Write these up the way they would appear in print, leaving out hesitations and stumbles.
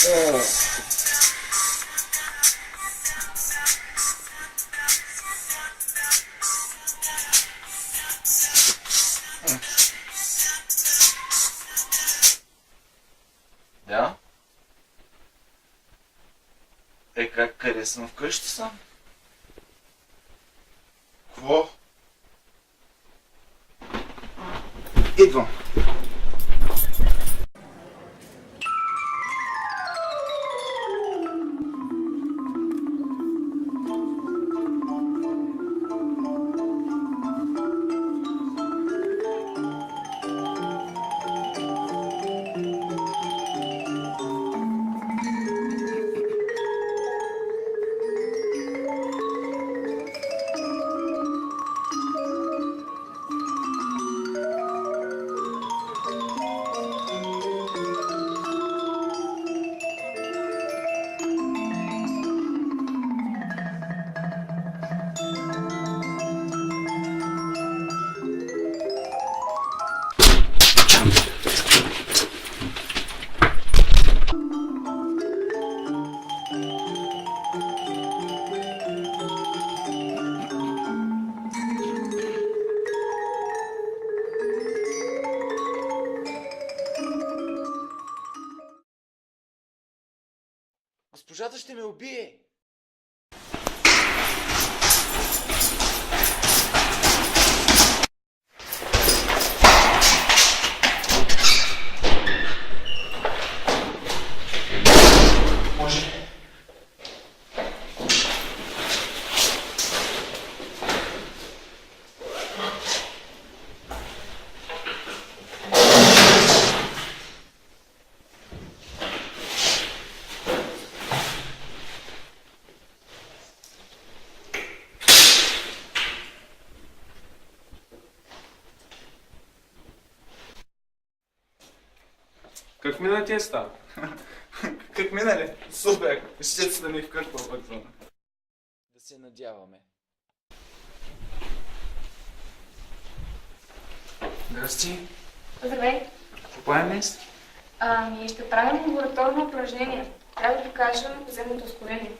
Да? Къде съм? Вкъщи съм? Кво? Идвам. Госпожата ще ме убие! Може. Как мина теста? Как минали? Супер! Ще се да ми вкърпва вакцина. Да се надяваме. Здрасти. Здравей. Какво правим днес? Ще правим лабораторно упражнение. Трябва да покажем земното ускорение.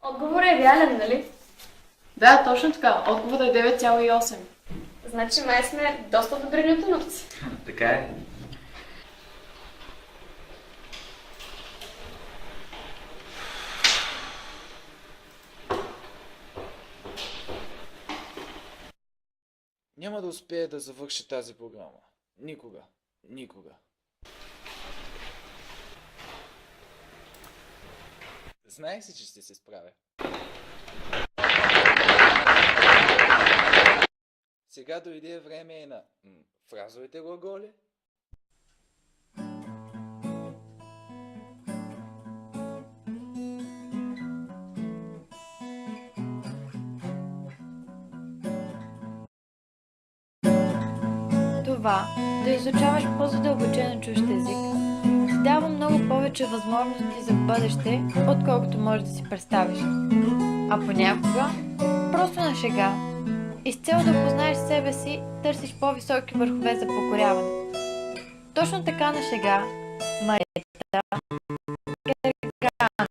Отговорът е реален, нали? Да, точно така. Отговорът е 9,8. Значи май сме доста добри нютоновци. Така е. Няма да успея да завърша тази програма. Никога. Никога. Знаех си, че ще се справя. Сега дойде време и на фразовите глаголи. Това, да изучаваш по-задълбочено чужд език, ти дава много повече възможности за бъдеще, отколкото можеш да си представиш. А понякога, просто на шега, и с цел да познаеш себе си, търсиш по-високи върхове за покоряване. Точно така на шега, Мариета, Гергана,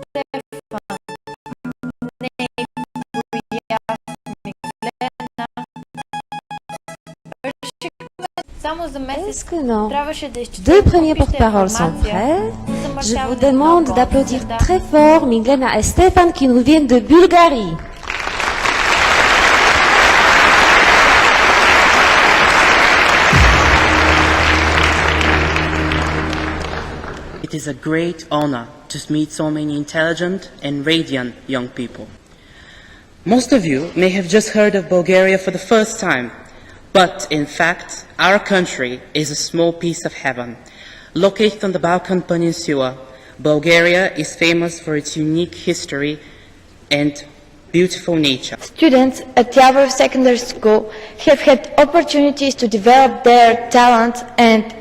Стефан, Нейко, Миглена, само за месец трябваше да изчетем Deux premiers porte-paroles sont prêts. Je vous demande d'applaudir très fort Miglena et Stefan qui nous viennent de Bulgarie. It is a great honor to meet so many intelligent and radiant young people. Most of you may have just heard of Bulgaria for the first time, but in fact, our country is a small piece of heaven. Located on the Balkan Peninsula, Bulgaria is famous for its unique history and beautiful nature. Students at Yavor Secondary School have had opportunities to develop their talents and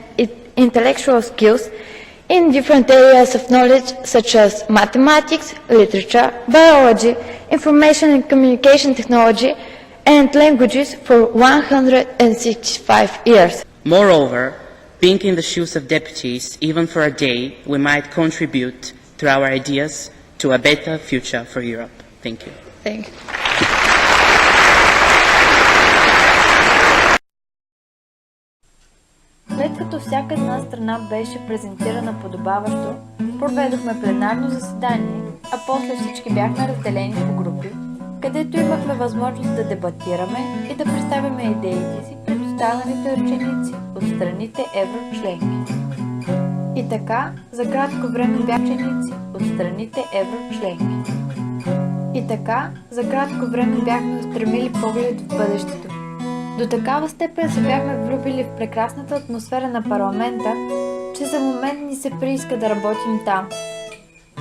intellectual skills in different areas of knowledge such as mathematics, literature, biology, information and communication technology, and languages for 165 years. Moreover, being in the shoes of deputies, even for a day, we might contribute through our ideas to a better future for Europe. Thank you. Thank you. След като всяка една страна беше презентирана подобаващо, проведохме пленарно заседание, а после всички бяхме разделени по групи, където имахме възможност да дебатираме и да представяме идеите си пред останалите ученици от страните еврочленки. И така, за кратко време бяхме ученици от страните еврочленки. И така, за кратко време бяхме устремили поглед в бъдещето. До такава степен се бяхме влюбили в прекрасната атмосфера на парламента, че за момент ни се прииска да работим там.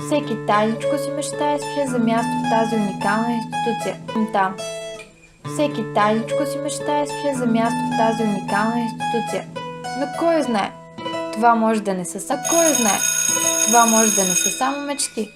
Всеки тайничко си мечтаеше за място в тази уникална институция. Там. Всеки тайничко си мечтаеше за място в тази уникална институция. Но кой знае? Това може да не са само мечти.